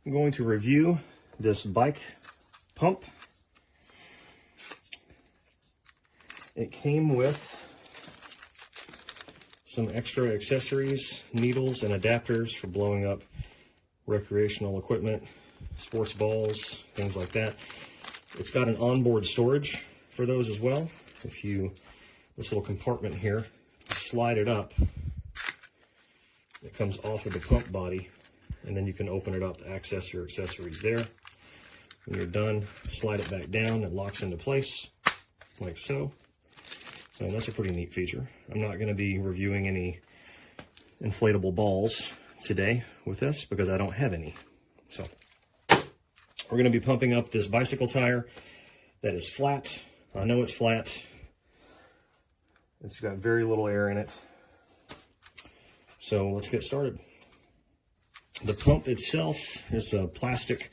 I'm going to review this bike pump. It came with some extra accessories, needles and adapters for blowing up recreational equipment, sports balls, things like that. It's got an onboard storage for those as well. If you, this little compartment here, slide it up, it comes off of the pump body, and then you can open it up to access your accessories there. When you're done, slide it back down, it locks into place, like so. So that's a pretty neat feature. I'm not going to be reviewing any inflatable balls today with this because I don't have any. So we're going to be pumping up this bicycle tire that is flat. I know it's flat. It's got very little air in it. So let's get started. The pump itself is a plastic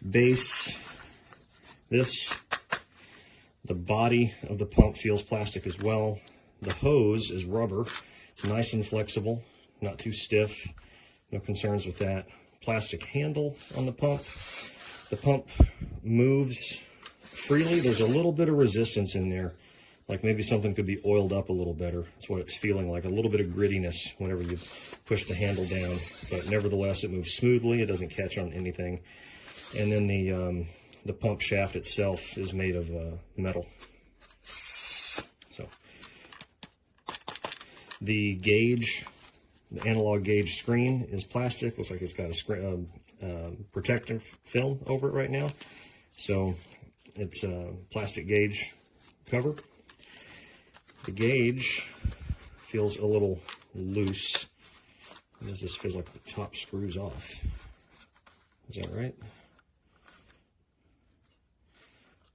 base. The body of the pump feels plastic as well. The hose is rubber. It's nice and flexible, not too stiff. No concerns with that. Plastic handle on the pump. The pump moves freely. There's a little bit of resistance in there. Like maybe something could be oiled up a little better. That's what it's feeling like, a little bit of grittiness whenever you push the handle down. But nevertheless, it moves smoothly. It doesn't catch on anything. And then the pump shaft itself is made of metal. So the gauge, the analog gauge screen is plastic. Looks like it's got a protective film over it right now. So it's a plastic gauge cover. The gauge feels a little loose. This feels like the top screws off. Is that right?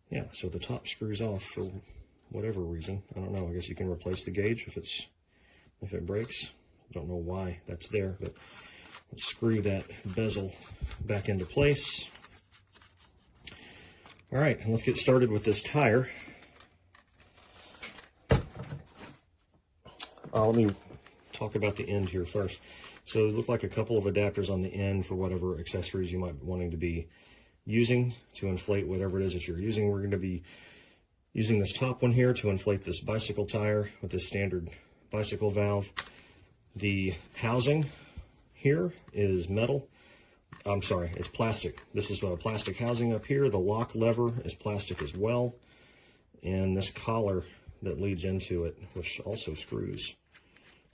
Yeah, so the top screws off for whatever reason. I don't know. I guess you can replace the gauge if it breaks. I don't know why that's there, but let's screw that bezel back into place. All right, and let's get started with this tire. Let me talk about the end here first. So it looked like a couple of adapters on the end for whatever accessories you might be wanting to be using to inflate whatever it is that you're using. We're going to be using this top one here to inflate this bicycle tire with this standard bicycle valve. The housing here is metal. I'm sorry, it's plastic. This is a plastic housing up here. The lock lever is plastic as well. And this collar that leads into it, which also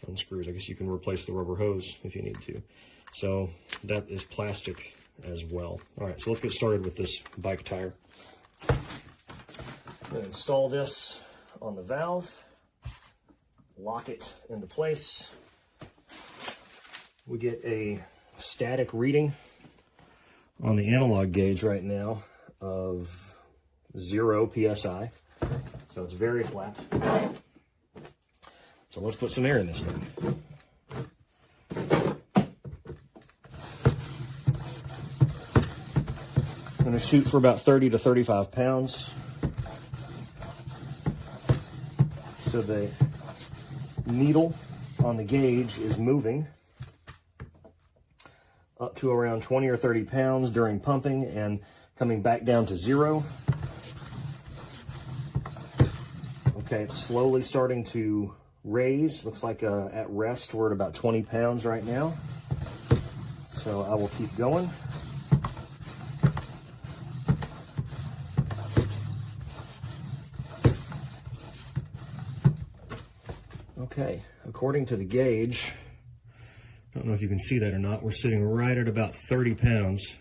unscrews. I guess you can replace the rubber hose if you need to. So that is plastic as well. All right, so let's get started with this bike tire. I'm going to install this on the valve, lock it into place. We get a static reading on the analog gauge right now of 0 psi, so it's very flat. So let's put some air in this thing. I'm going to shoot for about 30 to 35 pounds. So the needle on the gauge is moving up to around 20 or 30 pounds during pumping and coming back down to 0. Okay, it's slowly starting to raise. Looks like at rest we're at about 20 pounds right now. So I will keep going. Okay, according to the gauge, I don't know if you can see that or not, we're sitting right at about 30 pounds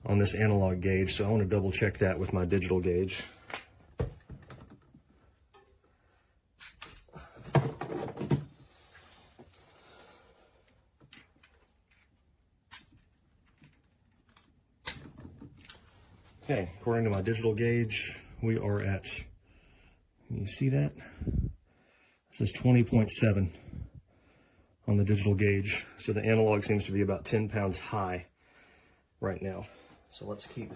on this analog gauge, so I want to double check that with my digital gauge. Okay, according to my digital gauge, we are at, can you see that? It says 20.7 on the digital gauge. So the analog seems to be about 10 pounds high right now. So let's keep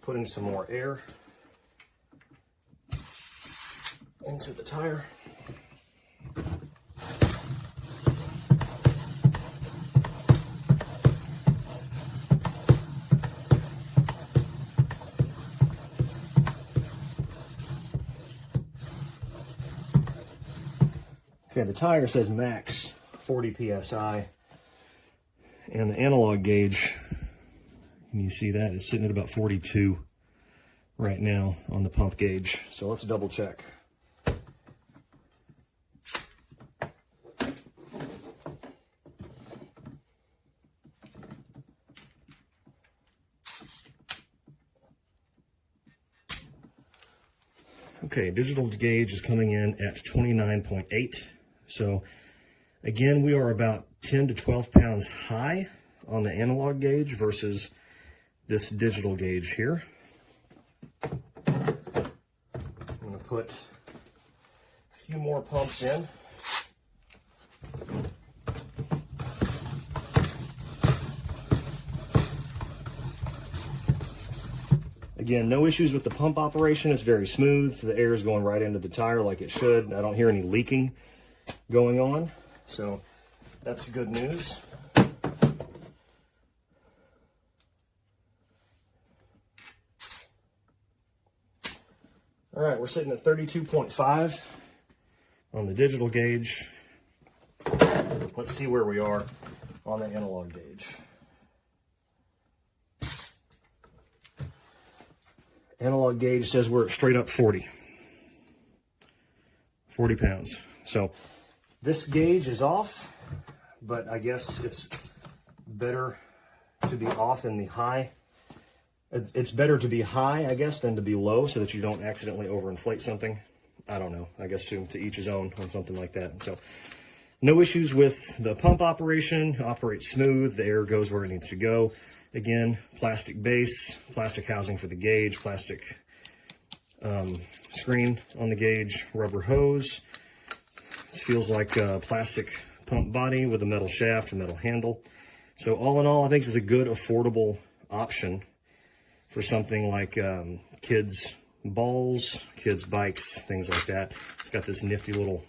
putting some more air into the tire. the tire says max 40 psi, and the analog gauge, can you see that? It's sitting at about 42 right now on the pump gauge. So let's double check. Okay, digital gauge is coming in at 29.8. So again, we are about 10 to 12 pounds high on the analog gauge versus this digital gauge here. I'm going to put a few more pumps in. Again, no issues with the pump operation. It's very smooth. The air is going right into the tire like it should. I don't hear any leaking going on, so that's good news. All right, we're sitting at 32.5 on the digital gauge. Let's see where we are on the analog gauge. Analog gauge says we're straight up 40 pounds. So this gauge is off, but I guess it's better to be off in the high. It's better to be high, I guess, than to be low so that you don't accidentally overinflate something. I don't know. I guess to each his own on something like that. So no issues with the pump operation. Operates smooth. The air goes where it needs to go. Again, plastic base, plastic housing for the gauge, plastic screen on the gauge, rubber hose. This feels like a plastic pump body with a metal shaft and metal handle. So all in all, I think this is a good, affordable option for something like kids' balls, kids' bikes, things like that. It's got this nifty little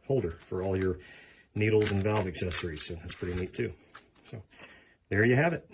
holder for all your needles and valve accessories, so that's pretty neat too. So there you have it.